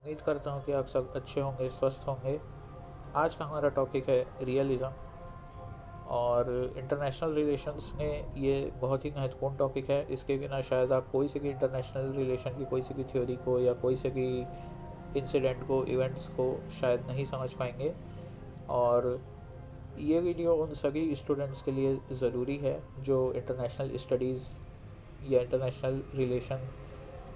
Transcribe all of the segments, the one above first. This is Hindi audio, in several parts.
उम्मीद करता हूँ कि आप सब अच्छे होंगे, स्वस्थ होंगे। आज का हमारा टॉपिक है रियलिज़्म और इंटरनेशनल रिलेशंस में ये बहुत ही महत्वपूर्ण टॉपिक है। इसके बिना शायद आप कोई से भी इंटरनेशनल रिलेशन की कोई से भी थ्योरी को या कोई से भी इंसिडेंट को, इवेंट्स को शायद नहीं समझ पाएंगे। और ये वीडियो उन सभी स्टूडेंट्स के लिए ज़रूरी है जो इंटरनेशनल स्टडीज़ या इंटरनेशनल रिलेशन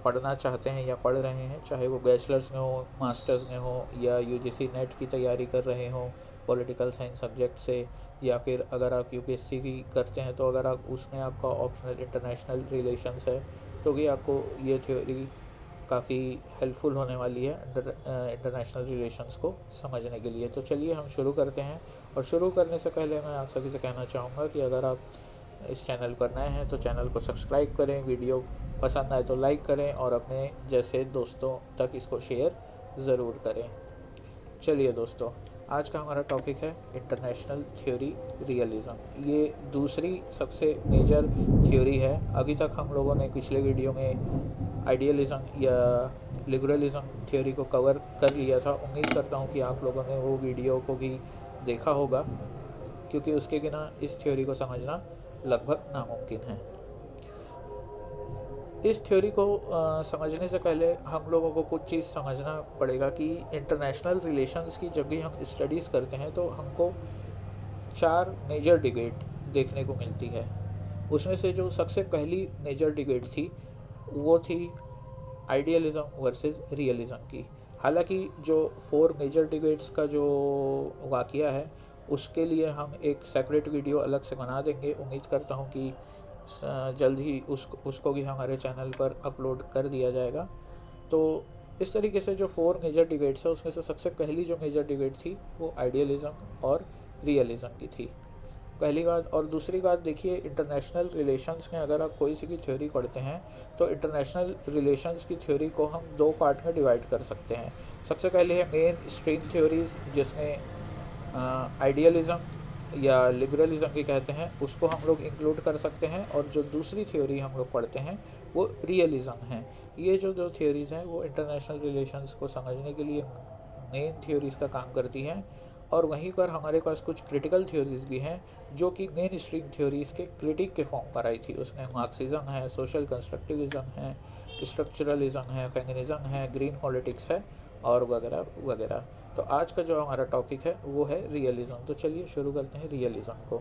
पढ़ना चाहते हैं या पढ़ रहे हैं, चाहे वो बैचलर्स में हो, मास्टर्स में हो या यूजीसी नेट की तैयारी कर रहे हो पॉलिटिकल साइंस सब्जेक्ट से, या फिर अगर आप यूपीएससी भी करते हैं तो अगर आप उसमें आपका ऑप्शनल इंटरनेशनल रिलेशंस है तो भी आपको ये थ्योरी काफ़ी हेल्पफुल होने वाली है इंटरनेशनल रिलेशंस को समझने के लिए। तो चलिए हम शुरू करते हैं। और शुरू करने से पहले मैं आप सभी से कहना चाहूँगा कि अगर आप इस चैनल पर नए हैं तो चैनल को सब्सक्राइब करें, वीडियो पसंद आए तो लाइक करें और अपने जैसे दोस्तों तक इसको शेयर ज़रूर करें। चलिए दोस्तों, आज का हमारा टॉपिक है इंटरनेशनल थ्योरी रियलिज़म। ये दूसरी सबसे मेजर थ्योरी है। अभी तक हम लोगों ने पिछले वीडियो में आइडियलिज़म या लिबरलिज़म थ्योरी को कवर कर लिया था। उम्मीद करता हूँ कि आप लोगों ने वो वीडियो को भी देखा होगा, क्योंकि उसके बिना इस थ्योरी को समझना लगभग नामुमकिन है। इस थ्योरी को समझने से पहले हम लोगों को कुछ चीज़ समझना पड़ेगा कि इंटरनेशनल रिलेशंस की जब भी हम स्टडीज़ करते हैं तो हमको 4 मेजर डिबेट देखने को मिलती है। उसमें से जो सबसे पहली मेजर डिबेट थी वो थी आइडियलिज्म वर्सेस रियलिज्म की। हालांकि जो 4 मेजर डिबेट्स का जो वाकया है उसके लिए हम एक सेपरेट वीडियो अलग से बना देंगे। उम्मीद करता हूँ कि जल्द ही उसको भी हमारे चैनल पर अपलोड कर दिया जाएगा। तो इस तरीके से जो 4 मेजर डिबेट्स है उसमें से सबसे पहली जो मेजर डिबेट थी वो आइडियलिज्म और रियलिज्म की थी, पहली बात। और दूसरी बात देखिए, इंटरनेशनल रिलेशंस में अगर आप कोई सी भी थ्योरी पढ़ते हैं तो इंटरनेशनल रिलेशंस की थ्योरी को हम 2 पार्ट में डिवाइड कर सकते हैं। सबसे पहले है मेन स्ट्रीम थ्योरीज, जिसमें आइडियलिज्म या लिबरलिज्म भी कहते हैं, उसको हम लोग इंक्लूड कर सकते हैं। और जो दूसरी थ्योरी हम लोग पढ़ते हैं वो रियलिज्म है। ये जो 2 थ्योरीज हैं वो इंटरनेशनल रिलेशंस को समझने के लिए मेन थ्योरीज का काम करती हैं। और वहीं पर हमारे पास कुछ क्रिटिकल थ्योरीज भी हैं जो कि मेन स्ट्रीम थ्योरीज के क्रिटिक के फॉर्म पर आई थी। उसमें मार्क्सिज्म है, सोशल कंस्ट्रक्टिविज्म है, स्ट्रक्चरलिज्म है, फेमिनिज्म है, ग्रीन पॉलिटिक्स है और वगैरह वगैरह। तो आज का जो हमारा टॉपिक है वो है रियलिज्म। तो चलिए शुरू करते हैं रियलिज्म को।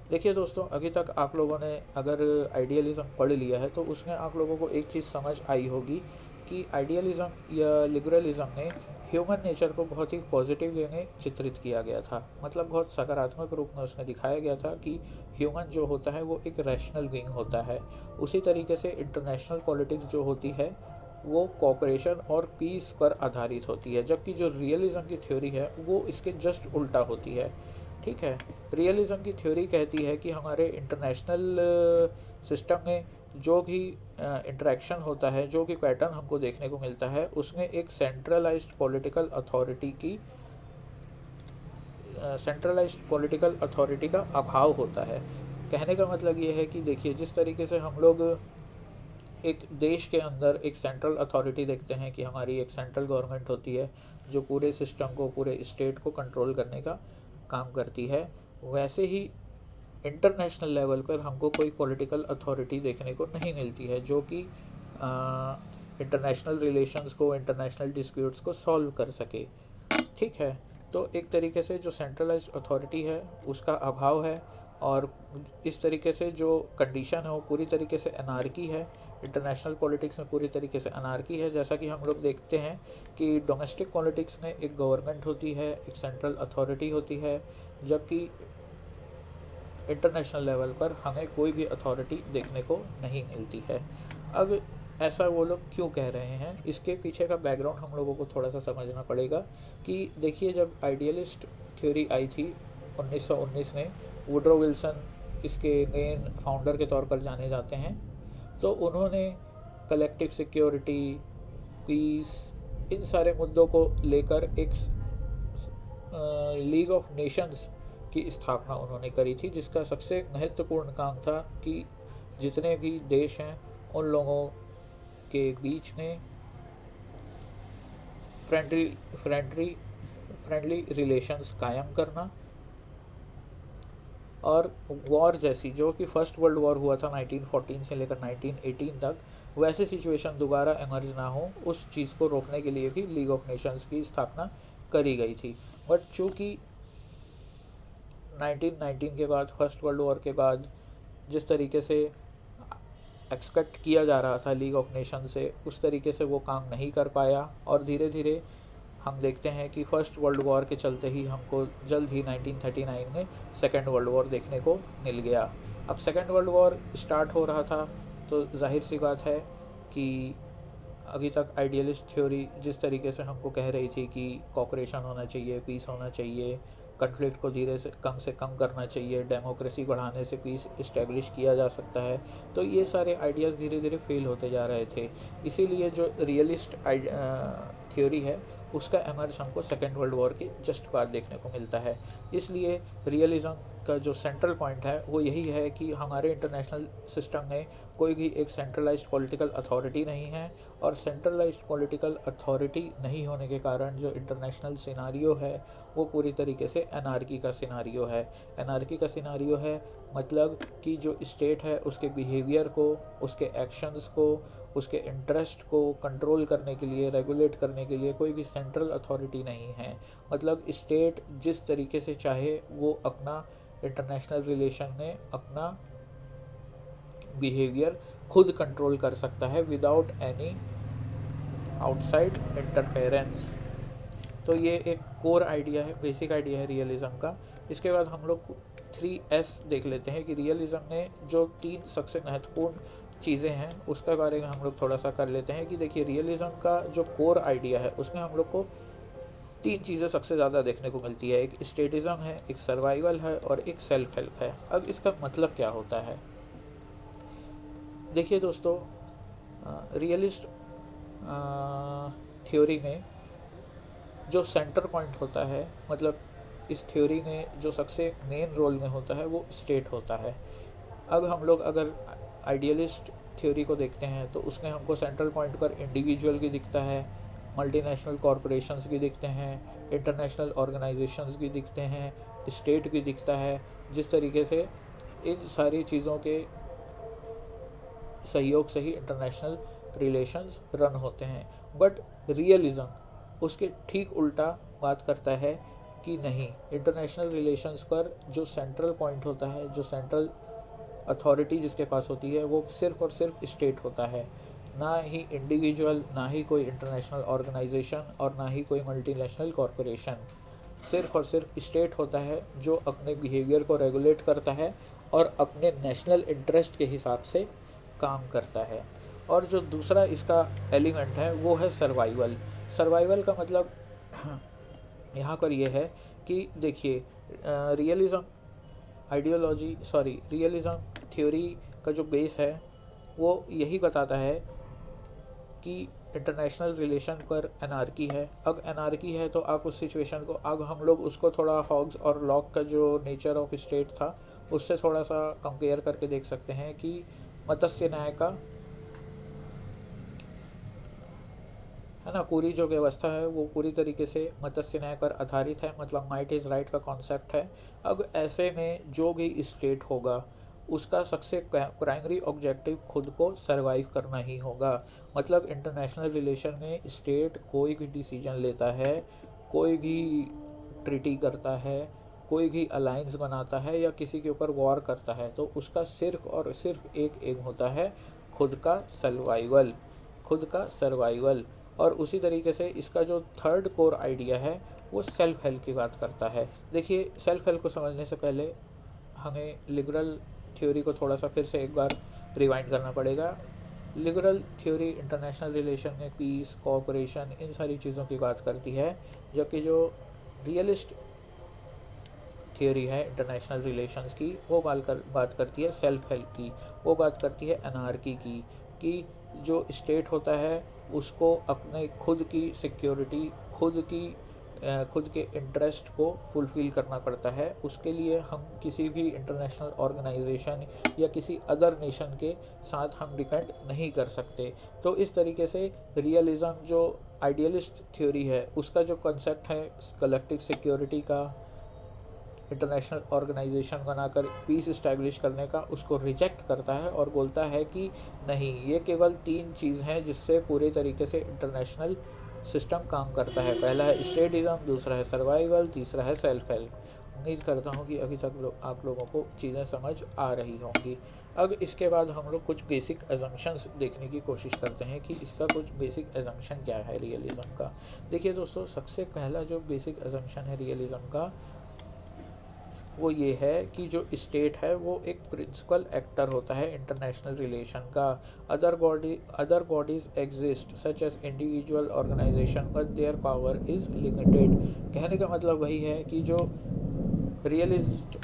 देखिए दोस्तों, अभी तक आप लोगों ने अगर आइडियलिज्म पढ़ लिया है तो उसमें आप लोगों को एक चीज़ समझ आई होगी कि आइडियलिज्म या लिबरलिज्म में ह्यूमन नेचर को बहुत ही पॉजिटिव वे में चित्रित किया गया था। मतलब बहुत सकारात्मक रूप में उसमें दिखाया गया था कि ह्यूमन जो होता है वो एक रैशनल बीइंग होता है। उसी तरीके से इंटरनेशनल पॉलिटिक्स जो होती है वो कोऑपरेशन और पीस पर आधारित होती है, जबकि जो रियलिज्म की थ्योरी है वो इसके जस्ट उल्टा होती है। ठीक है, रियलिज्म की थ्योरी कहती है कि हमारे इंटरनेशनल सिस्टम में जो भी इंटरेक्शन होता है, जो भी पैटर्न हमको देखने को मिलता है, उसमें एक सेंट्रलाइज्ड पॉलिटिकल अथॉरिटी का अभाव होता है। कहने का मतलब ये है कि देखिए, जिस तरीके से हम लोग एक देश के अंदर एक सेंट्रल अथॉरिटी देखते हैं कि हमारी एक सेंट्रल गवर्नमेंट होती है जो पूरे सिस्टम को, पूरे स्टेट को कंट्रोल करने का काम करती है, वैसे ही इंटरनेशनल लेवल पर हमको कोई पॉलिटिकल अथॉरिटी देखने को नहीं मिलती है जो कि इंटरनेशनल रिलेशंस को, इंटरनेशनल डिस्प्यूट्स को सॉल्व कर सके। ठीक है, तो एक तरीके से जो सेंट्रलाइज्ड अथॉरिटी है उसका अभाव है। और इस तरीके से जो कंडीशन है वो पूरी तरीके से अनार्की है। इंटरनेशनल पॉलिटिक्स में पूरी तरीके से अनार्की है। जैसा कि हम लोग देखते हैं कि डोमेस्टिक पॉलिटिक्स में एक गवर्नमेंट होती है, एक सेंट्रल अथॉरिटी होती है, जबकि इंटरनेशनल लेवल पर हमें कोई भी अथॉरिटी देखने को नहीं मिलती है। अब ऐसा वो लोग क्यों कह रहे हैं, इसके पीछे का बैकग्राउंड हम लोगों को थोड़ा सा समझना पड़ेगा। कि देखिए, जब आइडियलिस्ट थ्योरी आई थी 1919 में, वुड्रो विल्सन इसके मेन फाउंडर के तौर पर जाने जाते हैं, तो उन्होंने कलेक्टिव सिक्योरिटी, पीस, इन सारे मुद्दों को लेकर एक लीग ऑफ नेशंस की स्थापना उन्होंने करी थी, जिसका सबसे महत्वपूर्ण काम था कि जितने भी देश हैं उन लोगों के बीच में फ्रेंडली फ्रेंडली फ्रेंडली रिलेशंस कायम करना, और वॉर जैसी, जो कि फर्स्ट वर्ल्ड वॉर हुआ था 1914 से लेकर 1918 तक, वैसी सिचुएशन दोबारा इमर्ज ना हो, उस चीज़ को रोकने के लिए भी लीग ऑफ नेशंस की स्थापना करी गई थी। बट चूंकि 1919 के बाद, फर्स्ट वर्ल्ड वॉर के बाद, जिस तरीके से एक्सपेक्ट किया जा रहा था लीग ऑफ नेशन से, उस तरीके से वो काम नहीं कर पाया, और धीरे धीरे हम देखते हैं कि फर्स्ट वर्ल्ड वॉर के चलते ही हमको जल्द ही 1939 में सेकेंड वर्ल्ड वॉर देखने को मिल गया। अब सेकेंड वर्ल्ड वॉर स्टार्ट हो रहा था, तो जाहिर सी बात है कि अभी तक आइडियलिस्ट थ्योरी जिस तरीके से हमको कह रही थी कि कॉपरेशन होना चाहिए, पीस होना चाहिए, कन्फ्लिक्ट को धीरे से कम करना चाहिए, डेमोक्रेसी बढ़ाने से पीस इस्टेब्लिश किया जा सकता है, तो ये सारे आइडियाज़ धीरे धीरे फेल होते जा रहे थे। इसीलिए जो रियलिस्ट थ्योरी है, उसका एमर्ज हमको सेकेंड वर्ल्ड वॉर के जस्ट बाद देखने को मिलता है। इसलिए रियलिज्म का जो सेंट्रल पॉइंट है वो यही है कि हमारे इंटरनेशनल सिस्टम में कोई भी एक सेंट्रलाइज्ड पॉलिटिकल अथॉरिटी नहीं है, और सेंट्रलाइज्ड पॉलिटिकल अथॉरिटी नहीं होने के कारण जो इंटरनेशनल सिनारियो है वो पूरी तरीके से एनार्की का सिनारियो है। एनार्की का सिनारियो है मतलब कि जो स्टेट है उसके बिहेवियर को, उसके एक्शंस को, उसके इंटरेस्ट को कंट्रोल करने के लिए, रेगुलेट करने के लिए कोई भी सेंट्रल अथॉरिटी नहीं है। मतलब स्टेट जिस तरीके से चाहे वो अपना इंटरनेशनल रिलेशन में अपना बिहेवियर खुद कंट्रोल कर सकता है विदाउट एनी आउटसाइड इंटरफेरेंस। तो ये एक कोर आइडिया है, बेसिक आइडिया है रियलिज्म का। इसके बाद हम लोग 3S देख लेते हैं कि रियलिज्म ने जो 3 सबसे महत्वपूर्ण चीज़ें हैं उसके बारे में हम लोग थोड़ा सा कर लेते हैं। कि देखिए, रियलिज्म का जो कोर आइडिया है उसमें हम लोग को 3 चीज़ें सबसे ज़्यादा देखने को मिलती है। एक स्टेटिज्म है, एक सर्वाइवल है, और एक सेल्फ हेल्प है। अब इसका मतलब क्या होता है? देखिए दोस्तों, रियलिस्ट थ्योरी में जो सेंटर पॉइंट होता है, मतलब इस थ्योरी में जो सबसे मेन रोल में होता है वो स्टेट होता है। अब हम लोग अगर आइडियलिस्ट थ्योरी को देखते हैं तो उसमें हमको सेंट्रल पॉइंट पर इंडिविजुअल भी दिखता है, मल्टीनेशनल कॉरपोरेशंस भी दिखते हैं, इंटरनेशनल ऑर्गेनाइजेशंस भी दिखते हैं, स्टेट भी दिखता है। जिस तरीके से इन सारी चीज़ों के सहयोग से ही इंटरनेशनल रिलेशंस रन होते हैं। बट रियलिज्म उसके ठीक उल्टा बात करता है कि नहीं, इंटरनेशनल रिलेशंस पर जो सेंट्रल पॉइंट होता है, जो सेंट्रल अथॉरिटी जिसके पास होती है, वो सिर्फ और सिर्फ स्टेट होता है, ना ही इंडिविजुअल, ना ही कोई इंटरनेशनल ऑर्गेनाइजेशन, और ना ही कोई मल्टीनेशनल कॉरपोरेशन। सिर्फ और सिर्फ स्टेट होता है जो अपने बिहेवियर को रेगुलेट करता है और अपने नेशनल इंटरेस्ट के हिसाब से काम करता है। और जो दूसरा इसका एलिमेंट है वो है सर्वाइवल। सर्वाइवल का मतलब यहाँ पर ये है कि देखिए, रियलिज्म थ्योरी का जो बेस है वो यही बताता है कि इंटरनेशनल रिलेशन पर एनार्की है। अब एनार्की है तो आप उस सिचुएशन को, अब हम लोग उसको थोड़ा हॉग्स और लॉक का जो नेचर ऑफ स्टेट था उससे थोड़ा सा कंपेयर करके देख सकते हैं कि मत्स्य न्याय का, है ना, पूरी जो व्यवस्था है वो पूरी तरीके से मत्स्य न्याय पर आधारित है, मतलब माइट इज राइट का कॉन्सेप्ट है। अब ऐसे में जो भी स्टेट होगा उसका सबसे प्राइमरी ऑब्जेक्टिव खुद को सरवाइव करना ही होगा। मतलब इंटरनेशनल रिलेशन में स्टेट कोई भी डिसीजन लेता है, कोई भी ट्रीटी करता है, कोई भी अलायंस बनाता है या किसी के ऊपर वॉर करता है, तो उसका सिर्फ और सिर्फ एक एम होता है, खुद का सर्वाइवल, खुद का सर्वाइवल। और उसी तरीके से इसका जो थर्ड कोर आइडिया है वो सेल्फ हेल्प की बात करता है। देखिए, सेल्फ हेल्प को समझने से पहले हमें लिबरल थ्योरी को थोड़ा सा फिर से एक बार रिवाइंड करना पड़ेगा। लिबरल थ्योरी इंटरनेशनल रिलेशन में पीस, कोऑपरेशन, इन सारी चीज़ों की बात करती है, जबकि जो रियलिस्ट थ्योरी है इंटरनेशनल रिलेशंस की, वो बात करती है सेल्फ हेल्प की, वो बात करती है एनार्की की, कि जो स्टेट होता है उसको अपने खुद की सिक्योरिटी, खुद के इंटरेस्ट को फुलफिल करना पड़ता है। उसके लिए हम किसी भी इंटरनेशनल ऑर्गेनाइजेशन या किसी अदर नेशन के साथ हम डिपेंड नहीं कर सकते। तो इस तरीके से रियलिज्म जो आइडियलिस्ट थ्योरी है उसका जो कंसेप्ट है कलेक्टिव सिक्योरिटी का, इंटरनेशनल ऑर्गेनाइजेशन बनाकर पीस इस्टेब्लिश करने का, उसको रिजेक्ट करता है और बोलता है कि नहीं, ये केवल 3 चीज़ हैं जिससे पूरे तरीके से इंटरनेशनल सिस्टम काम करता है। पहला है स्टेटिज्म, दूसरा है सर्वाइवल, तीसरा है सेल्फ हेल्प। उम्मीद करता हूँ कि अभी तक आप लोगों को चीज़ें समझ आ रही होंगी। अब इसके बाद हम लोग कुछ बेसिक एजम्पशंस देखने की कोशिश करते हैं कि इसका कुछ बेसिक एजम्पशन क्या है रियलिज्म का। देखिए दोस्तों, सबसे पहला जो बेसिक एजम्पशन है रियलिज्म का वो ये है कि जो स्टेट है वो एक प्रिंसिपल एक्टर होता है इंटरनेशनल रिलेशन का। Other bodies exist such as individual organization but their power is limited. कहने का मतलब वही है कि जो रियलिस्ट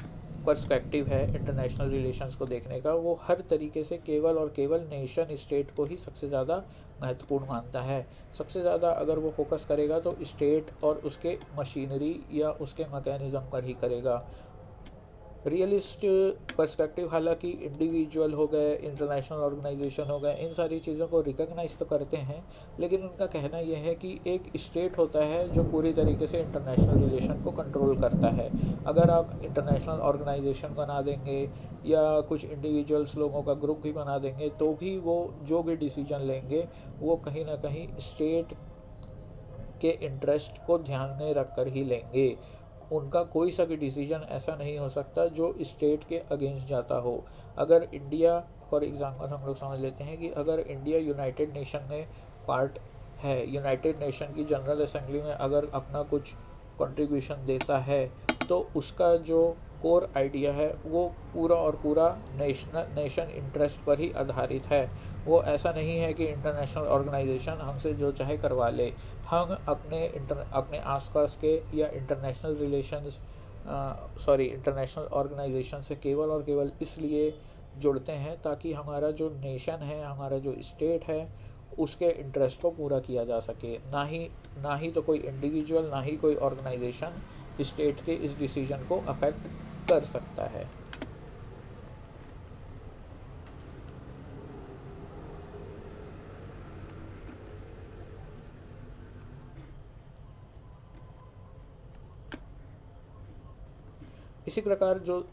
पर्सपेक्टिव है इंटरनेशनल रिलेशंस को देखने का, वो हर तरीके से केवल और केवल नेशन स्टेट को ही सबसे ज़्यादा महत्वपूर्ण मानता है। सबसे ज़्यादा अगर वो फोकस करेगा तो स्टेट और उसके मशीनरी या उसके मैकेनिज्म पर ही करेगा। रियलिस्ट पर्सपेक्टिव हालांकि इंडिविजुअल हो गए, इंटरनेशनल ऑर्गेनाइजेशन हो गए, इन सारी चीज़ों को रिकॉग्नाइज तो करते हैं, लेकिन उनका कहना यह है कि एक स्टेट होता है जो पूरी तरीके से इंटरनेशनल रिलेशन को कंट्रोल करता है। अगर आप इंटरनेशनल ऑर्गेनाइजेशन बना देंगे या कुछ इंडिविजुअल्स लोगों का ग्रुप भी बना देंगे तो भी वो जो भी डिसीजन लेंगे वो कहीं ना कहीं स्टेट के इंटरेस्ट को ध्यान में रखकर ही लेंगे। उनका कोई सा भी डिसीजन ऐसा नहीं हो सकता जो स्टेट के अगेंस्ट जाता हो। अगर इंडिया, फॉर एग्जांपल हम लोग समझ लेते हैं कि अगर इंडिया यूनाइटेड नेशन में पार्ट है, यूनाइटेड नेशन की जनरल असेंबली में अगर अपना कुछ कंट्रीब्यूशन देता है तो उसका जो कोर आइडिया है वो पूरा और पूरा नेशन इंटरेस्ट पर ही आधारित है। वो ऐसा नहीं है कि इंटरनेशनल ऑर्गेनाइजेशन हमसे जो चाहे करवा ले। हम अपने आसपास के या इंटरनेशनल रिलेशंस इंटरनेशनल ऑर्गेनाइजेशन से केवल और केवल इसलिए जुड़ते हैं ताकि हमारा जो नेशन है, हमारा जो स्टेट है, उसके इंटरेस्ट को पूरा किया जा सके। ना ही तो कोई इंडिविजुअल, ना ही कोई ऑर्गेनाइजेशन स्टेट के इस डिसीजन को अफेक्ट कर सकता है। इसी प्रकार जो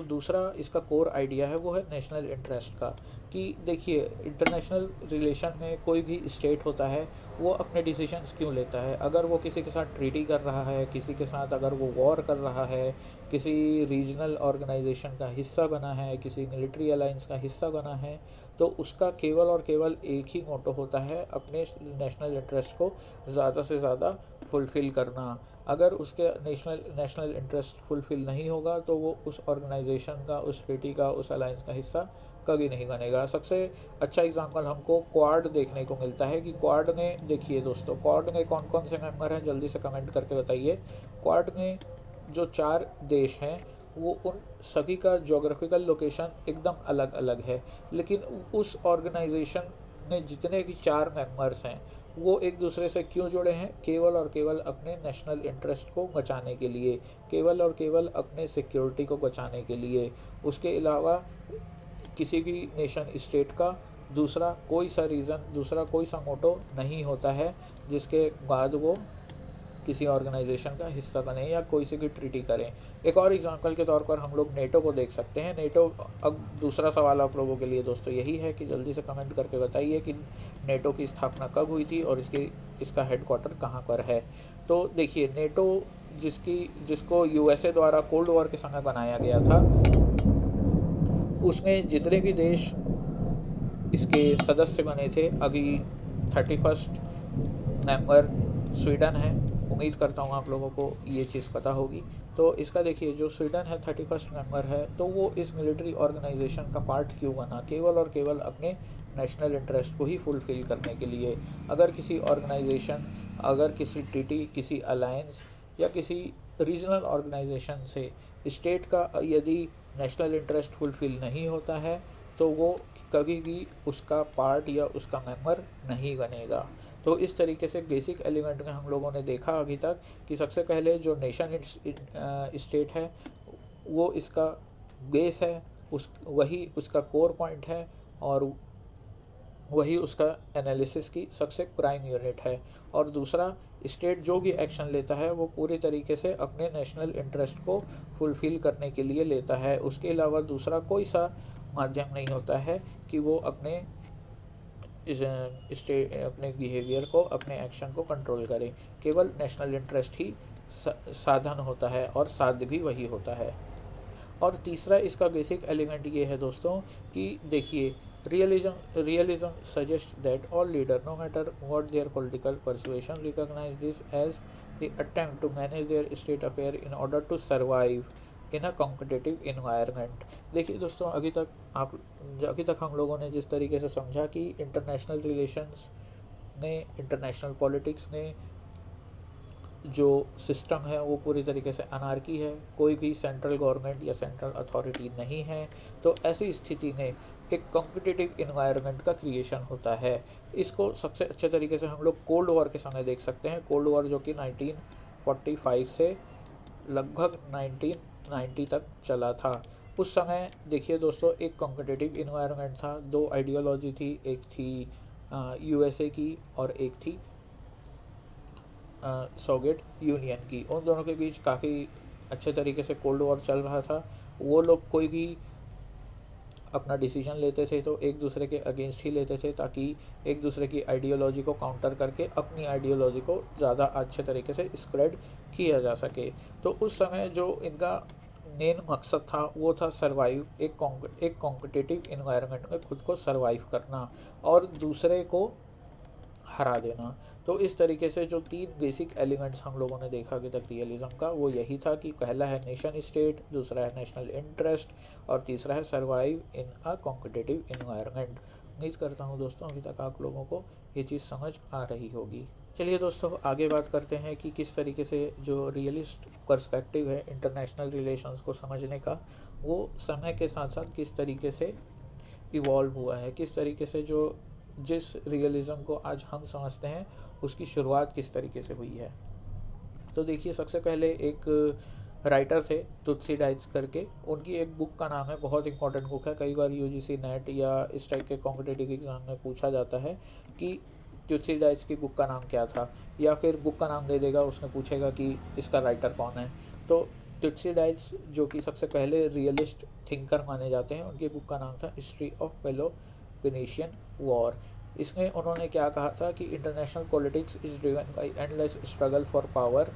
दूसरा इसका कोर आइडिया है वो है नेशनल इंटरेस्ट का। कि देखिए, इंटरनेशनल रिलेशन में कोई भी स्टेट होता है वो अपने डिसीजंस क्यों लेता है। अगर वो किसी के साथ ट्रीटी कर रहा है, किसी के साथ अगर वो वॉर कर रहा है, किसी रीजनल ऑर्गेनाइजेशन का हिस्सा बना है, किसी मिलिट्री अलायंस का हिस्सा बना है, तो उसका केवल और केवल एक ही मोटो होता है, अपने नेशनल इंटरेस्ट को ज़्यादा से ज़्यादा फुलफ़िल करना। अगर उसके नेशनल इंटरेस्ट फुलफ़िल नहीं होगा तो वो उस ऑर्गेनाइजेशन का, उस ट्रीटी का, उस अलायंस का हिस्सा कभी नहीं बनेगा। सबसे अच्छा एग्जांपल हमको क्वाड देखने को मिलता है कि क्वाड में, देखिए दोस्तों, क्वाड में कौन कौन से मेंबर हैं, जल्दी से कमेंट करके बताइए। क्वाड में जो 4 देश हैं वो उन सभी का ज्योग्राफिकल लोकेशन एकदम अलग अलग है, लेकिन उस ऑर्गेनाइजेशन में जितने भी 4 मेंबर्स हैं वो एक दूसरे से क्यों जुड़े हैं? केवल और केवल अपने नेशनल इंटरेस्ट को बचाने के लिए, केवल और केवल अपने सिक्योरिटी को बचाने के लिए। उसके अलावा किसी भी नेशन स्टेट का दूसरा कोई सा रीज़न, दूसरा कोई सा मोटो नहीं होता है जिसके बाद वो किसी ऑर्गेनाइजेशन का हिस्सा बने या कोई से भी ट्रीटी करें। एक और एग्जांपल के तौर पर हम लोग नेटो को देख सकते हैं। नेटो, अब दूसरा सवाल आप लोगों के लिए दोस्तों यही है कि जल्दी से कमेंट करके बताइए कि नेटो की स्थापना कब हुई थी और इसका हेडक्वार्टर कहाँ पर है। तो देखिए, नेटो जिसको यूएसए द्वारा कोल्ड वॉर के समय बनाया गया था, उसमें जितने भी देश इसके सदस्य बने थे, अभी 31 मेंबर स्वीडन है। उम्मीद करता हूँ आप लोगों को ये चीज़ पता होगी। तो इसका देखिए, जो स्वीडन है 31 मेंबर है, तो वो इस मिलिट्री ऑर्गेनाइजेशन का पार्ट क्यों बना? केवल और केवल अपने नेशनल इंटरेस्ट को ही फुलफिल करने के लिए। अगर किसी ऑर्गेनाइजेशन, अगर किसी ट्रीटी, किसी अलायंस या किसी रीजनल ऑर्गेनाइजेशन से स्टेट का यदि नेशनल इंटरेस्ट फुलफिल नहीं होता है तो वो कभी भी उसका पार्ट या उसका मेंबर नहीं बनेगा। तो इस तरीके से बेसिक एलिमेंट में हम लोगों ने देखा अभी तक कि सबसे पहले जो नेशन स्टेट है वो इसका बेस है। वही उसका कोर पॉइंट है और वही उसका एनालिसिस की सबसे प्राइम यूनिट है। और दूसरा, स्टेट जो भी एक्शन लेता है वो पूरी तरीके से अपने नेशनल इंटरेस्ट को फुलफिल करने के लिए लेता है, उसके अलावा दूसरा कोई सा माध्यम नहीं होता है कि वो अपने अपने बिहेवियर को, अपने एक्शन को कंट्रोल करे। केवल नेशनल इंटरेस्ट ही साधन होता है और साध्य भी वही होता है। और तीसरा इसका बेसिक एलिमेंट ये है दोस्तों कि देखिए, realism suggest that all leader no matter what their political persuasion recognise this as the attempt to manage their state affair in order to survive in a competitive environment. देखिए दोस्तों, अभी तक हम लोगों ने जिस तरीके से समझा कि इंटरनेशनल रिलेशंस ने, इंटरनेशनल पॉलिटिक्स ने जो सिस्टम है वो पूरी तरीके से अनार्की है, कोई भी सेंट्रल गवर्नमेंट या सेंट्रल अथॉरिटी नहीं है। तो ऐसी स्थिति में एक कॉम्पिटिटिव इन्वायरमेंट का क्रिएशन होता है। इसको सबसे अच्छे तरीके से हम लोग कोल्ड वॉर के समय देख सकते हैं। कोल्ड वॉर जो कि 1945 से लगभग 1990 तक चला था। उस समय देखिए दोस्तों, एक कॉम्पिटिटिव इन्वायरमेंट था, दो आइडियोलॉजी थी, एक थी यूएसए की और एक थी सोवियत यूनियन की। उन दोनों के बीच काफ़ी अच्छे तरीके से कोल्ड वॉर चल रहा था। वो लोग कोई भी अपना डिसीजन लेते थे तो एक दूसरे के अगेंस्ट ही लेते थे, ताकि एक दूसरे की आइडियोलॉजी को काउंटर करके अपनी आइडियोलॉजी को ज़्यादा अच्छे तरीके से स्प्रेड किया जा सके। तो उस समय जो इनका मेन मकसद था वो था सर्वाइव, एक कॉम्पिटिटिव इन्वायरमेंट में खुद को सर्वाइव करना और दूसरे को हरा देना। तो इस तरीके से जो तीन बेसिक एलिमेंट्स हम लोगों ने देखा अभी तक रियलिज्म का, वो यही था कि पहला है नेशन स्टेट, दूसरा है नेशनल इंटरेस्ट और तीसरा है survive in a competitive environment. उम्मीद करता हूँ दोस्तों अभी तक आप लोगों को ये चीज़ समझ आ रही होगी। चलिए दोस्तों, आगे बात करते हैं कि किस तरीके से जो रियलिस्ट पर्सपेक्टिव है इंटरनेशनल रिलेशंस को समझने का, वो समय के साथ साथ किस तरीके से इवॉल्व हुआ है, किस तरीके से जो जिस रियलिज्म को आज हम समझते हैं उसकी शुरुआत किस तरीके से हुई है। तो देखिए, सबसे पहले एक राइटर थे तुत्सीडाइड्स करके, उनकी एक बुक का नाम है, बहुत इंपॉर्टेंट बुक है, कई बार यूजीसी नेट या इस टाइप के कॉम्पिटिटिव एग्जाम में पूछा जाता है कि तुत्सीडाइड्स की बुक का नाम क्या था, या फिर बुक का नाम दे देगा, उसमें पूछेगा कि इसका राइटर कौन है। तो तुत्सीडाइड्स जो कि सबसे पहले रियलिस्ट थिंकर माने जाते हैं, उनकी बुक का नाम था हिस्ट्री ऑफ पेलोपोनेशियन वॉर। इसमें उन्होंने क्या कहा था कि international politics is driven by endless struggle for power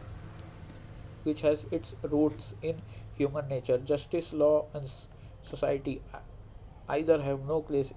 which has its roots in human nature. Justice, law and society either have no place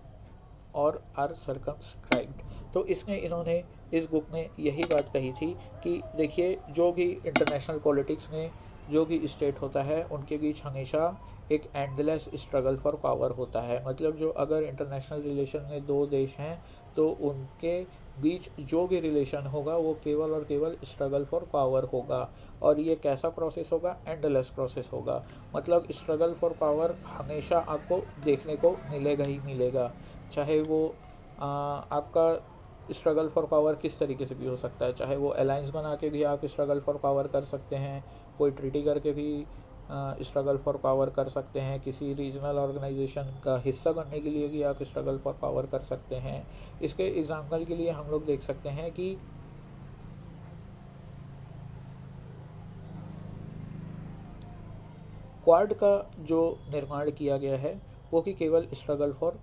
or are circumscribed. तो इसमें इन्होंने इस बुक में यही बात कही थी कि देखिए, जो भी इंटरनेशनल पॉलिटिक्स में जो भी स्टेट होता है उनके बीच हमेशा एक एंडलेस स्ट्रगल फॉर पावर होता है। मतलब जो अगर इंटरनेशनल रिलेशन में दो देश हैं तो उनके बीच जो भी रिलेशन होगा वो केवल और केवल स्ट्रगल फॉर पावर होगा। और ये कैसा प्रोसेस होगा? एंडलेस प्रोसेस होगा। मतलब स्ट्रगल फॉर पावर हमेशा आपको देखने को मिलेगा ही मिलेगा, चाहे वो आपका स्ट्रगल फॉर पावर किस तरीके से भी हो सकता है। चाहे वो अलायंस बना के भी आप स्ट्रगल फॉर पावर कर सकते हैं, कोई ट्रीटी करके भी स्ट्रगल फॉर पावर कर सकते हैं, किसी रीजनल ऑर्गेनाइजेशन का हिस्सा बनने के लिए भी आप स्ट्रगल फॉर पावर कर सकते हैं। इसके एग्जाम्पल के लिए हम लोग देख सकते हैं कि क्वाड का जो निर्माण किया गया है वो भी केवल स्ट्रगल फॉर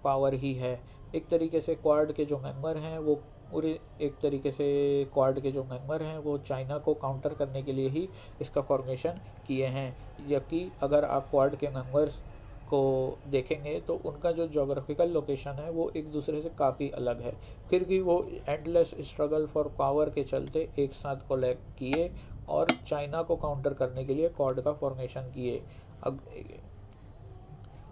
पावर ही है। एक तरीके से क्वाड के जो मेंबर हैं वो पूरे एक तरीके से क्वाड के जो मेंबर हैं वो चाइना को काउंटर करने के लिए ही इसका फॉर्मेशन किए हैं। जबकि अगर आप क्वाड के मेंबर्स को देखेंगे तो उनका जो जोग्राफिकल लोकेशन है वो एक दूसरे से काफ़ी अलग है, फिर भी वो एंडलेस स्ट्रगल फॉर पावर के चलते एक साथ कोलैब किए और चाइना को काउंटर करने के लिए क्वाड का फॉर्मेशन किए।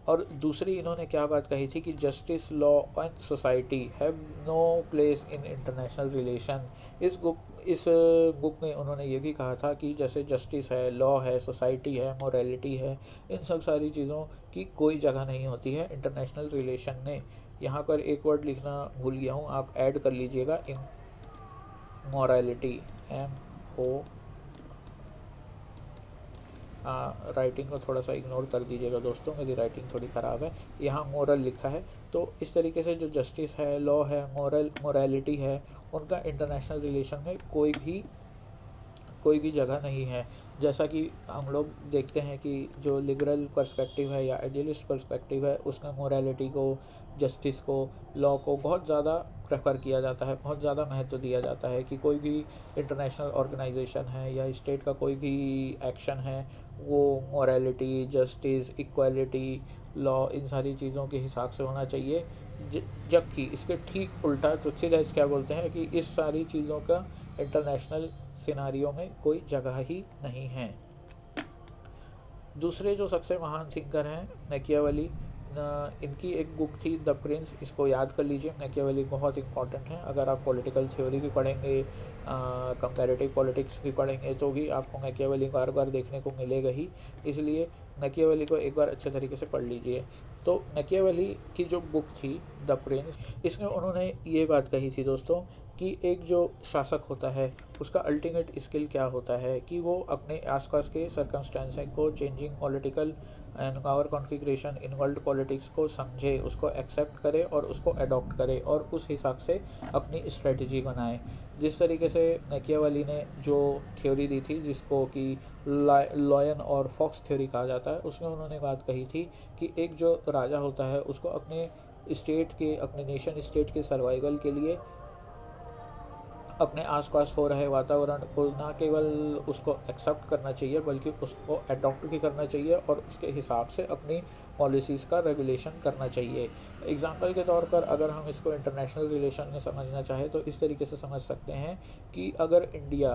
और दूसरी इन्होंने क्या बात कही थी कि justice, law and society have no place in international relation. इस बुक में उन्होंने ये भी कहा था कि जैसे जस्टिस है, लॉ है, सोसाइटी है, मोरालिटी है, इन सब सारी चीज़ों की कोई जगह नहीं होती है इंटरनेशनल रिलेशन में। यहाँ पर एक वर्ड लिखना भूल गया हूँ, आप ऐड कर लीजिएगा, इन मोरालिटी, MO राइटिंग को थोड़ा सा इग्नोर कर दीजिएगा दोस्तों, मेरी राइटिंग थोड़ी ख़राब है। यहाँ मोरल लिखा है, तो इस तरीके से जो जस्टिस है, लॉ है, मोरालिटी है, उनका इंटरनेशनल रिलेशन में कोई भी जगह नहीं है। जैसा कि हम लोग देखते हैं कि जो लिबरल पर्सपेक्टिव है या आइडियलिस्ट पर्सपेक्टिव है, उसमें मोरालिटी को, जस्टिस को, लॉ को बहुत ज़्यादा प्रेफर किया जाता है, बहुत ज़्यादा महत्व दिया जाता है कि कोई भी इंटरनेशनल ऑर्गेनाइजेशन है या स्टेट का कोई भी एक्शन है, वो मोरालिटी, जस्टिस, इक्वालिटी, लॉ, इन सारी चीज़ों के हिसाब से होना चाहिए। जबकि इसके ठीक उल्टा तुलसीदास क्या बोलते हैं कि इस सारी चीज़ों का इंटरनेशनल सिनारियो में कोई जगह ही नहीं है। दूसरे जो सबसे महान थिंकर हैं मैकियावेली, इनकी एक बुक थी द प्रिंस, इसको याद कर लीजिए। मैकियावेली बहुत इंपॉर्टेंट है। अगर आप पॉलिटिकल थ्योरी भी पढ़ेंगे, कंपैरेटिव पॉलिटिक्स भी पढ़ेंगे, तो भी आपको मैकियावेली बार बार देखने को मिलेगा ही। इसलिए मैकियावेली को एक बार अच्छे तरीके से पढ़ लीजिए। तो मैकियावेली की जो बुक थी द प्रिंस, इसमें उन्होंने ये बात कही थी दोस्तों कि एक जो शासक होता है उसका अल्टीमेट स्किल क्या होता है कि वो अपने आसपास के सर्कमस्टेंसेस को, changing political and power configuration in world politics को समझे, उसको एक्सेप्ट करे और उसको अडॉप्ट करे और उस हिसाब से अपनी स्ट्रेटजी बनाए। जिस तरीके से मैकियावेली ने जो थ्योरी दी थी, जिसको कि लॉयन और फॉक्स थ्योरी कहा जाता है, उसमें उन्होंने बात कही थी कि एक जो राजा होता है उसको अपने स्टेट के, अपने नेशन स्टेट के सर्वाइवल के लिए अपने आसपास हो रहे वातावरण को ना केवल उसको एक्सेप्ट करना चाहिए बल्कि उसको अडॉप्ट भी करना चाहिए और उसके हिसाब से अपनी पॉलिसीज़ का रेगुलेशन करना चाहिए। एग्जाम्पल के तौर पर अगर हम इसको इंटरनेशनल रिलेशन में समझना चाहें तो इस तरीके से समझ सकते हैं कि अगर इंडिया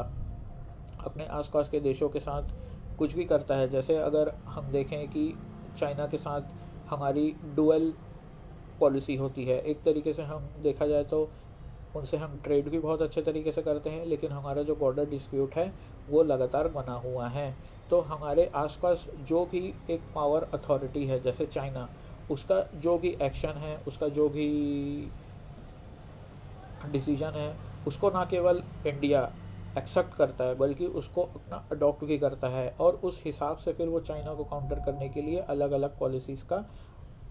अपने आसपास के देशों के साथ कुछ भी करता है, जैसे अगर हम देखें कि चाइना के साथ हमारी डुअल पॉलिसी होती है, एक तरीके से हम देखा जाए तो उनसे हम ट्रेड भी बहुत अच्छे तरीके से करते हैं, लेकिन हमारा जो बॉर्डर डिस्प्यूट है वो लगातार बना हुआ है। तो हमारे आसपास जो भी एक पावर अथॉरिटी है जैसे चाइना, उसका जो भी एक्शन है, उसका जो भी डिसीजन है, उसको ना केवल इंडिया एक्सेप्ट करता है बल्कि उसको अपना अडॉप्ट भी करता है और उस हिसाब से फिर वो चाइना को काउंटर करने के लिए अलग अलग पॉलिसीज़ का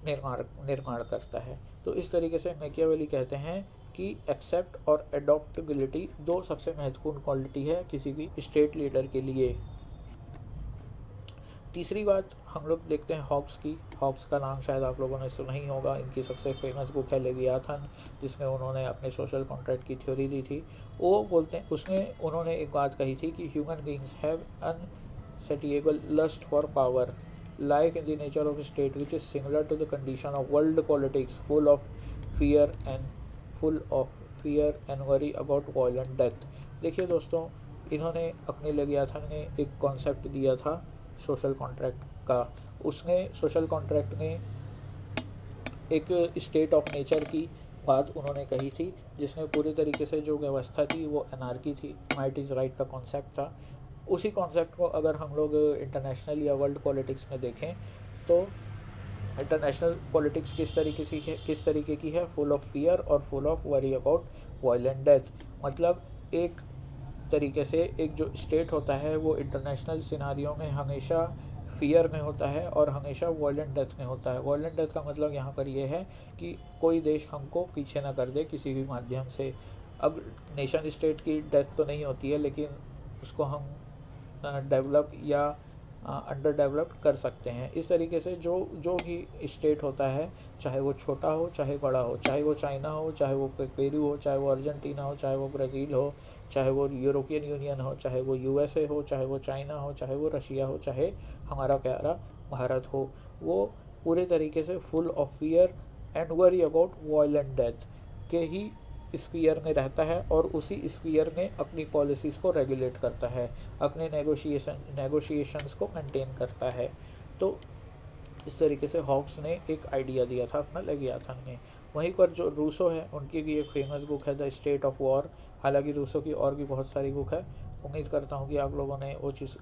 निर्माण निर्माण करता है। तो इस तरीके से मैकियावेली कहते हैं कि एक्सेप्ट और एडॉप्टेबिलिटी दो सबसे महत्वपूर्ण क्वालिटी है किसी भी स्टेट लीडर के लिए। तीसरी बात हम लोग देखते हैं हॉब्स की। हॉब्स का नाम शायद आप लोगों ने सुना ही होगा। इनकी सबसे फेमस बुक है लेवियाथन, जिसमें उन्होंने अपने सोशल कॉन्ट्रैक्ट की थ्योरी दी थी। वो बोलते हैं, उसमें उन्होंने एक बात कही थी कि human beings have insatiable lust for power like in the nature of state which is similar to the condition of world politics full of fear and worry about violent death. देखिए दोस्तों, इन्होंने अपने लेवियाथन में एक कॉन्सेप्ट दिया था सोशल कॉन्ट्रैक्ट का। उसने सोशल कॉन्ट्रैक्ट में एक स्टेट ऑफ नेचर की बात उन्होंने कही थी, जिसमें पूरी तरीके से जो व्यवस्था थी वो एनार्की थी, माइट इज़ राइट का कॉन्सेप्ट था। उसी कॉन्सेप्ट को अगर हम लोग इंटरनेशनल या वर्ल्ड पॉलिटिक्स में देखें तो इंटरनेशनल पॉलिटिक्स किस तरीके की है, फुल ऑफ फियर और full of worry about violent death. मतलब एक तरीके से एक जो स्टेट होता है वो इंटरनेशनल सिनारियो में हमेशा फियर में होता है और हमेशा वायलेंट डेथ में होता है। वायलेंट डेथ का मतलब यहाँ पर ये है कि कोई देश हमको पीछे ना कर दे किसी भी माध्यम से। अब नेशन स्टेट की डेथ तो नहीं होती है, लेकिन उसको हम डेवलप या अंडर डेवलप्ड कर सकते हैं। इस तरीके से जो जो भी स्टेट होता है, चाहे वो छोटा हो चाहे बड़ा हो, चाहे वो चाइना हो, चाहे वो पेरू हो, चाहे वो अर्जेंटीना हो, चाहे वो ब्राज़ील हो, चाहे वो यूरोपियन यूनियन हो, चाहे वो यूएसए हो, चाहे वो चाइना हो, चाहे वो रशिया हो, चाहे हमारा प्यारा भारत हो, वो पूरे तरीके से full of fear and worry about violent death के ही स्फीयर में रहता है और उसी स्फीयर में अपनी पॉलिसीज़ को रेगुलेट करता है, अपने नेगोशिएशंस को मेंटेन करता है। तो इस तरीके से हॉब्स ने एक आइडिया दिया था अपना लेवियाथन में। वहीं पर जो रूसो है, उनकी भी एक फेमस बुक है द स्टेट ऑफ वॉर। हालांकि रूसो की और भी बहुत सारी बुक है, उम्मीद करता हूँ कि आप लोगों ने वो चीज़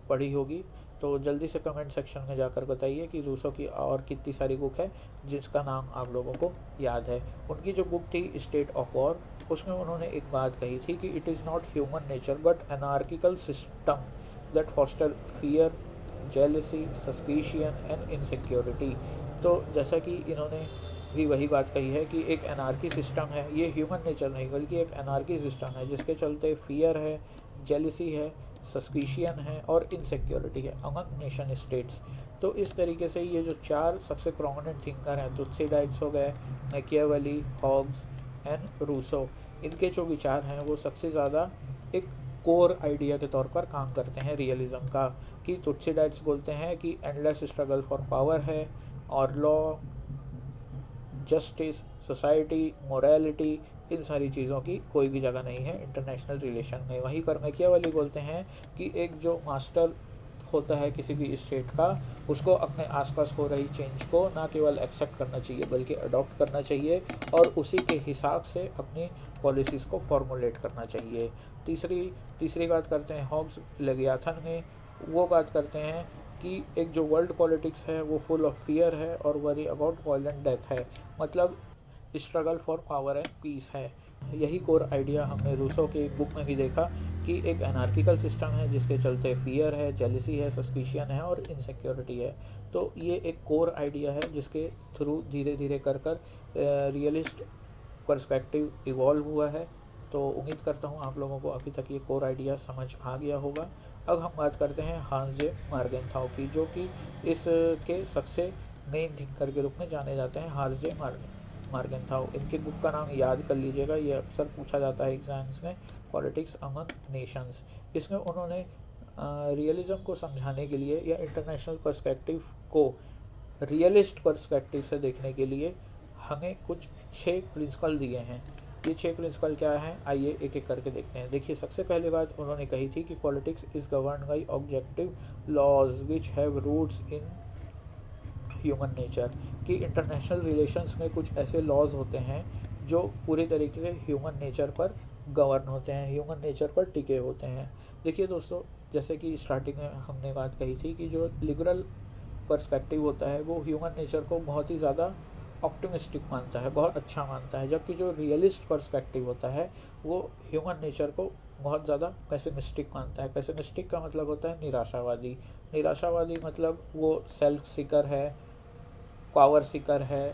पढ़ी होगी। तो जल्दी से कमेंट सेक्शन में जाकर बताइए कि रूसो की और कितनी सारी बुक है जिसका नाम आप लोगों को याद है। उनकी जो बुक थी स्टेट ऑफ वॉर, उसमें उन्होंने एक बात कही थी कि it is not human nature but anarchical system that foster fear, jealousy, suspicion and insecurity. तो जैसा कि इन्होंने भी वही बात कही है कि एक एनार्की सिस्टम है, ये ह्यूमन नेचर नहीं बल्कि एक एनार्की सिस्टम है जिसके चलते फियर है, जेलसी है, सस्पिशियन है और इनसिक्योरिटी है अमंग नेशन स्टेट्स। तो इस तरीके से ये जो चार सबसे प्रोमिनेंट थिंकर हैं, तुत्सीडाइट्स हो गए, मैकियावेली, हॉब्स एंड रूसो, इनके जो विचार हैं वो सबसे ज़्यादा एक कोर आइडिया के तौर पर काम करते हैं रियलिज्म का। कि तुत्सीडाइट्स बोलते हैं कि एंडलेस स्ट्रगल फॉर पावर है और लॉ, जस्टिस, सोसाइटी, मोरालिटी, इन सारी चीज़ों की कोई भी जगह नहीं है इंटरनेशनल रिलेशन में। वहीं पर मैकियावेली बोलते हैं कि एक जो मास्टर होता है किसी भी स्टेट का, उसको अपने आसपास हो रही चेंज को ना केवल एक्सेप्ट करना चाहिए बल्कि अडॉप्ट करना चाहिए और उसी के हिसाब से अपनी पॉलिसीज को फॉर्मुलेट करना चाहिए। तीसरी बात करते हैं हॉब्स लेवियाथन में। वो बात करते हैं कि एक जो वर्ल्ड पॉलिटिक्स है वो फुल ऑफ फियर है और वरी अबाउट वायलेंट डेथ है, मतलब struggle for power and peace है। यही कोर आइडिया हमने रूसो के बुक में भी देखा कि एक एनार्किकल सिस्टम है जिसके चलते फियर है, जेलिसी है, सस्पिशियन है और इनसिक्योरिटी है। तो ये एक कोर आइडिया है जिसके थ्रू धीरे धीरे कर रियलिस्ट पर्सपेक्टिव इवॉल्व हुआ है। तो उम्मीद करता हूँ आप लोगों को अभी तक ये कोर आइडिया समझ आ गया होगा। अब हम बात करते हैं हांस जे मार्गेनथाउ की, जो कि इसके सबसे मेन थिंकर के रूप में जाने जाते हैं। हांस जे मार्गेनथाउ, इनके बुक का नाम याद कर लीजिएगा, ये अक्सर पूछा जाता है एग्जाम्स में, पॉलिटिक्स अमंग नेशंस। इसमें उन्होंने रियलिज्म को समझाने के लिए या इंटरनेशनल पर्सपेक्टिव को रियलिस्ट पर्सपेक्टिव से देखने के लिए हमें कुछ 6 प्रिंसिपल दिए हैं। ये 6 प्रिंसिपल क्या हैं, आइए एक एक करके देखते हैं। देखिए, सबसे पहली बात उन्होंने कही थी कि politics is governed by objective laws which have roots in human nature. कि इंटरनेशनल रिलेशंस में कुछ ऐसे लॉज होते हैं जो पूरी तरीके से ह्यूमन नेचर पर गवर्न होते हैं, ह्यूमन नेचर पर टिके होते हैं। देखिए दोस्तों, जैसे कि स्टार्टिंग में हमने बात कही थी कि जो लिबरल पर्सपेक्टिव होता है वो ह्यूमन नेचर को बहुत ही ज़्यादा ऑप्टिमिस्टिक मानता है, बहुत अच्छा मानता है, जबकि जो रियलिस्ट पर्सपेक्टिव होता है वो ह्यूमन नेचर को बहुत ज़्यादा पेसिमिस्टिक मानता है। पेसिमिस्टिक का मतलब होता है निराशावादी। निराशावादी मतलब वो सेल्फ सीकर है, पावर सीकर है,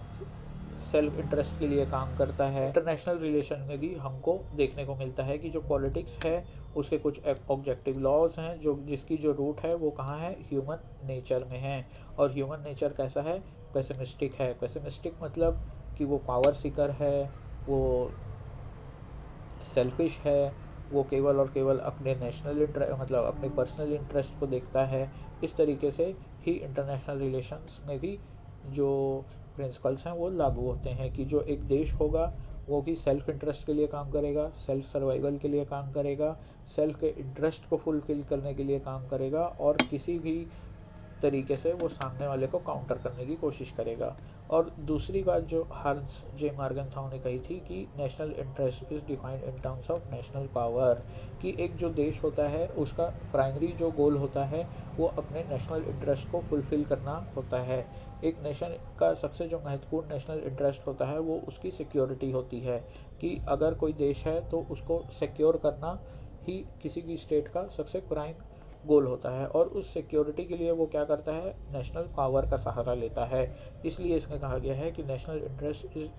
सेल्फ इंटरेस्ट के लिए काम करता है। इंटरनेशनल रिलेशन में भी हमको देखने को मिलता है कि जो पॉलिटिक्स है उसके कुछ ऑब्जेक्टिव लॉज हैं जो जिसकी जो रूट है वो कहाँ है, ह्यूमन नेचर में है। और ह्यूमन नेचर कैसा है, पेसिमिस्टिक है। पेसिमिस्टिक मतलब कि वो पावर सीकर है, वो सेल्फिश है, वो केवल और केवल अपने नेशनल इंटरेस्ट मतलब अपने पर्सनल इंटरेस्ट को देखता है। इस तरीके से ही इंटरनेशनल रिलेशंस में भी जो प्रिंसिपल्स हैं वो लागू होते हैं कि जो एक देश होगा वो भी सेल्फ इंटरेस्ट के लिए काम करेगा, सेल्फ सर्वाइवल के लिए काम करेगा, सेल्फ के इंटरेस्ट को फुलफिल करने के लिए काम करेगा और किसी भी तरीके से वो सामने वाले को काउंटर करने की कोशिश करेगा। और दूसरी बात जो हांस जे मार्गेनथाउ ने कही थी कि national interest is defined in terms of national power. कि एक जो देश होता है उसका प्राइमरी जो गोल होता है वो अपने नेशनल इंटरेस्ट को फुलफिल करना होता है। एक नेशन का सबसे जो महत्वपूर्ण नेशनल इंटरेस्ट होता है वो उसकी सिक्योरिटी होती है। कि अगर कोई देश है तो उसको सिक्योर करना ही किसी भी स्टेट का सबसे प्राइम गोल होता है और उस सिक्योरिटी के लिए वो क्या करता है, नेशनल पावर का सहारा लेता है। इसलिए इसमें कहा गया है कि national interest is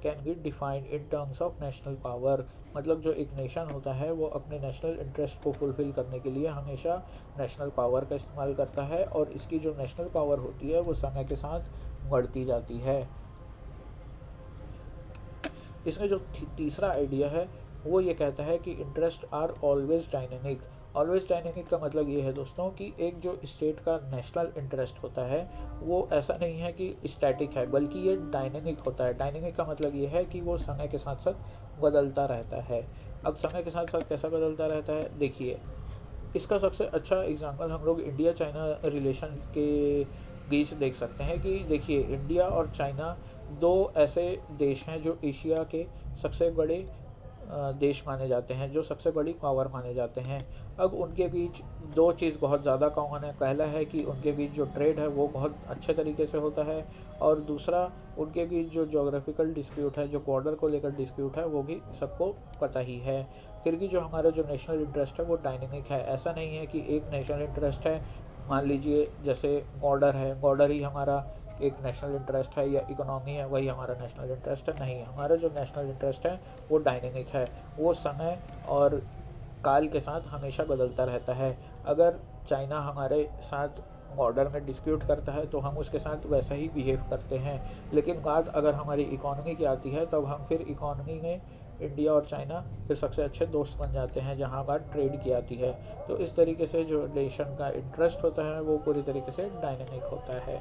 can be defined in terms of national power. मतलब जो एक नेशन होता है वो अपने नेशनल इंटरेस्ट को फुलफिल करने के लिए हमेशा नेशनल पावर का इस्तेमाल करता है और इसकी जो नेशनल पावर होती है वो समय के साथ बढ़ती जाती है। इसमें जो तीसरा आइडिया है वो ये कहता है कि interest are always dynamic. Always dynamic का मतलब ये है दोस्तों कि एक जो स्टेट का नेशनल इंटरेस्ट होता है वो ऐसा नहीं है कि स्टैटिक है बल्कि ये डायनेमिक होता है। डायनेमिक का मतलब ये है कि वो समय के साथ साथ बदलता रहता है। अब समय के साथ साथ कैसा बदलता रहता है, देखिए इसका सबसे अच्छा एग्जांपल हम लोग इंडिया चाइना रिलेशन के बीच देख सकते हैं। कि देखिए इंडिया और चाइना दो ऐसे देश हैं जो एशिया के सबसे बड़े देश माने जाते हैं, जो सबसे बड़ी पावर माने जाते हैं। अब उनके बीच दो चीज़ बहुत ज़्यादा कॉमन है। पहला है कि उनके बीच जो ट्रेड है वो बहुत अच्छे तरीके से होता है और दूसरा उनके बीच जो जोग्राफिकल डिस्प्यूट है, जो बॉर्डर को लेकर डिस्प्यूट है, वो भी सबको पता ही है। फिर भी जो हमारा जो नेशनल इंटरेस्ट है वो डायनेमिक है। ऐसा नहीं है कि एक नेशनल इंटरेस्ट है मान लीजिए जैसे गॉर्डर है, गॉर्डर ही हमारा एक नेशनल इंटरेस्ट है या इकोनॉमी है, वही हमारा नेशनल इंटरेस्ट है? नहीं, हमारा जो नेशनल इंटरेस्ट है वो डायनेमिक है, वो समय और काल के साथ हमेशा बदलता रहता है। अगर चाइना हमारे साथ बॉर्डर में डिस्प्यूट करता है तो हम उसके साथ वैसा ही बिहेव करते हैं, लेकिन बात अगर हमारी इकोनॉमी की आती है तब हम फिर इकोनॉमी में इंडिया और चाइना फिर सबसे अच्छे दोस्त बन जाते हैं जहाँ बात ट्रेड की आती है। तो इस तरीके से जो नेशन का इंटरेस्ट होता है वो पूरी तरीके से डायनेमिक होता है।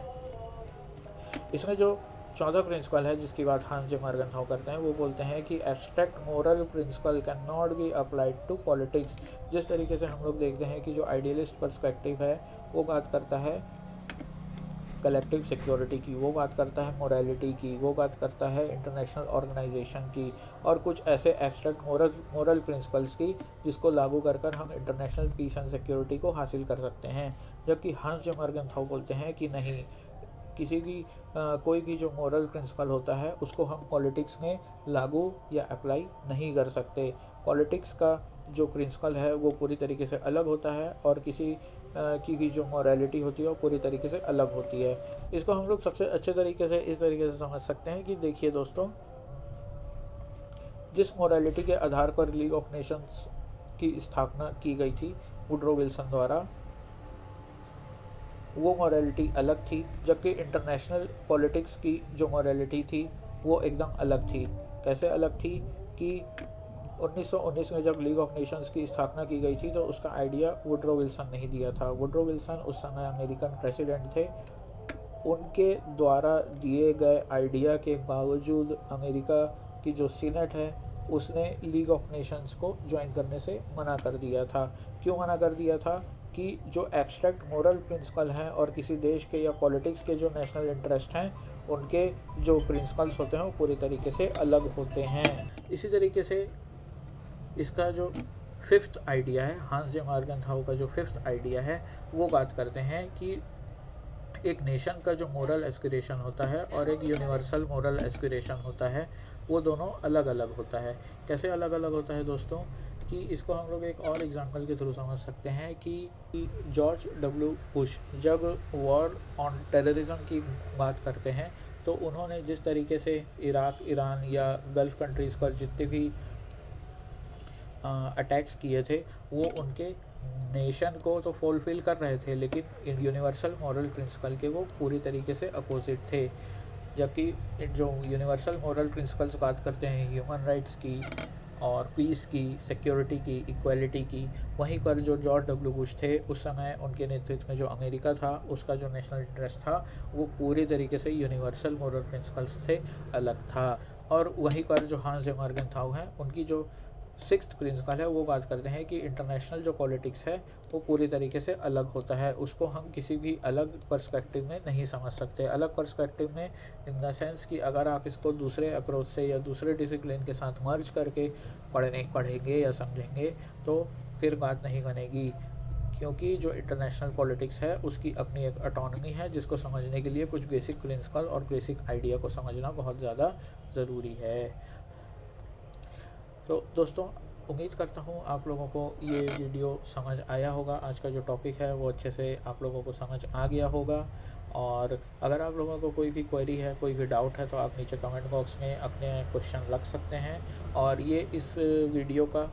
इसमें जो चौथा प्रिंसिपल है जिसकी बात हांस जे मॉर्गनथाउ करते हैं, वो बोलते हैं कि abstract moral principle can not be applied to politics. जिस तरीके से हम लोग देखते हैं कि जो आइडियलिस्ट पर्सपेक्टिव है वो बात करता है कलेक्टिव सिक्योरिटी की, वो बात करता है मोरालिटी की, वो बात करता है इंटरनेशनल ऑर्गेनाइजेशन की और कुछ ऐसे एब्स्ट्रैक्ट मोरल प्रिंसिपल्स की जिसको लागू कर हम इंटरनेशनल पीस एंड सिक्योरिटी को हासिल कर सकते हैं। जबकि हांस जे मॉर्गनथाउ बोलते हैं कि नहीं, किसी भी कोई भी जो मॉरल प्रिंसिपल होता है उसको हम पॉलिटिक्स में लागू या अप्लाई नहीं कर सकते। पॉलिटिक्स का जो प्रिंसिपल है वो पूरी तरीके से अलग होता है और किसी की भी जो मॉरलिटी होती है वो पूरी तरीके से अलग होती है। इसको हम लोग सबसे अच्छे तरीके से इस तरीके से समझ सकते हैं कि देखिए दोस्तों, जिस मॉरलिटी के आधार पर लीग ऑफ नेशंस की स्थापना की गई थी वुड्रो विल्सन द्वारा, वो मॉरलिटी अलग थी, जबकि इंटरनेशनल पॉलिटिक्स की जो मॉरलिटी थी वो एकदम अलग थी। कैसे अलग थी कि 1919 में जब लीग ऑफ नेशंस की स्थापना की गई थी तो उसका आइडिया वुड्रो विल्सन नहीं दिया था। वुड्रो विल्सन उस समय अमेरिकन प्रेसिडेंट थे। उनके द्वारा दिए गए आइडिया के बावजूद अमेरिका की जो सीनेट है उसने लीग ऑफ नेशंस को ज्वाइन करने से मना कर दिया था। क्यों मना कर दिया था? कि जो एब्स्ट्रैक्ट मोरल प्रिंसिपल हैं और किसी देश के या पॉलिटिक्स के जो नेशनल इंटरेस्ट हैं उनके जो प्रिंसिपल्स होते हैं वो पूरी तरीके से अलग होते हैं। इसी तरीके से इसका जो फिफ्थ आइडिया है, हांस जे मॉर्गनथाउ का जो फिफ्थ आइडिया है, वो बात करते हैं कि एक नेशन का जो मोरल एस्पिरेशन होता है और एक यूनिवर्सल मोरल एस्पिरेशन होता है वो दोनों अलग अलग होता है। कैसे अलग अलग होता है दोस्तों? कि इसको हम लोग एक और एग्जांपल के थ्रू समझ सकते हैं कि जॉर्ज डब्ल्यू बुश जब वॉर ऑन टेररिज्म की बात करते हैं तो उन्होंने जिस तरीके से इराक, ईरान या गल्फ कंट्रीज़ पर जितने भी अटैक्स किए थे वो उनके नेशन को तो फुलफिल कर रहे थे, लेकिन यूनिवर्सल मॉरल प्रिंसिपल के वो पूरी तरीके से अपोजिट थे। जबकि जो यूनिवर्सल मॉरल प्रिंसिपल्स बात करते हैं ह्यूमन राइट्स की और पीस की, सिक्योरिटी की, इक्वालिटी की, वहीं पर जो जॉर्ज डब्ल्यू बुश थे उस समय उनके नेतृत्व में जो अमेरिका था उसका जो नेशनल इंटरेस्ट था वो पूरी तरीके से यूनिवर्सल मॉरल प्रिंसिपल्स से अलग था। और वहीं पर जो हांस जे मॉर्गनथाउ हैं उनकी जो सिक्स्थ प्रिंसिपल है वो बात करते हैं कि इंटरनेशनल जो पॉलिटिक्स है वो पूरी तरीके से अलग होता है, उसको हम किसी भी अलग पर्सपेक्टिव में नहीं समझ सकते। अलग पर्सपेक्टिव में इन द सेंस कि अगर आप इसको दूसरे अप्रोच से या दूसरे डिसिप्लिन के साथ मर्ज करके पढ़ेंगे या समझेंगे तो फिर बात नहीं बनेगी, क्योंकि जो इंटरनेशनल पॉलिटिक्स है उसकी अपनी एक ऑटोनॉमी है जिसको समझने के लिए कुछ बेसिक प्रिंसिपल और बेसिक आइडिया को समझना बहुत ज़्यादा ज़रूरी है। तो दोस्तों, उम्मीद करता हूँ आप लोगों को ये वीडियो समझ आया होगा। आज का जो टॉपिक है वो अच्छे से आप लोगों को समझ आ गया होगा। और अगर आप लोगों को कोई भी क्वेरी है, कोई भी डाउट है तो आप नीचे कमेंट बॉक्स में अपने क्वेश्चन रख सकते हैं। और ये इस वीडियो का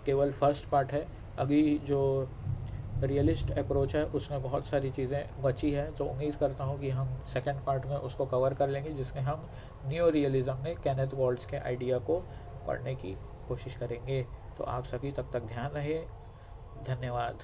केवल फर्स्ट पार्ट है। अभी जो रियलिस्ट अप्रोच है उसमें बहुत सारी चीज़ें बची है, तो उम्मीद करता हूँ कि हम सेकंड पार्ट में उसको कवर कर लेंगे जिसमें हम न्यू रियलिज्म में केनेथ वॉल्ट्ज के आइडिया को पढ़ने की कोशिश करेंगे। तो आप सभी तब तक ध्यान रहे। धन्यवाद।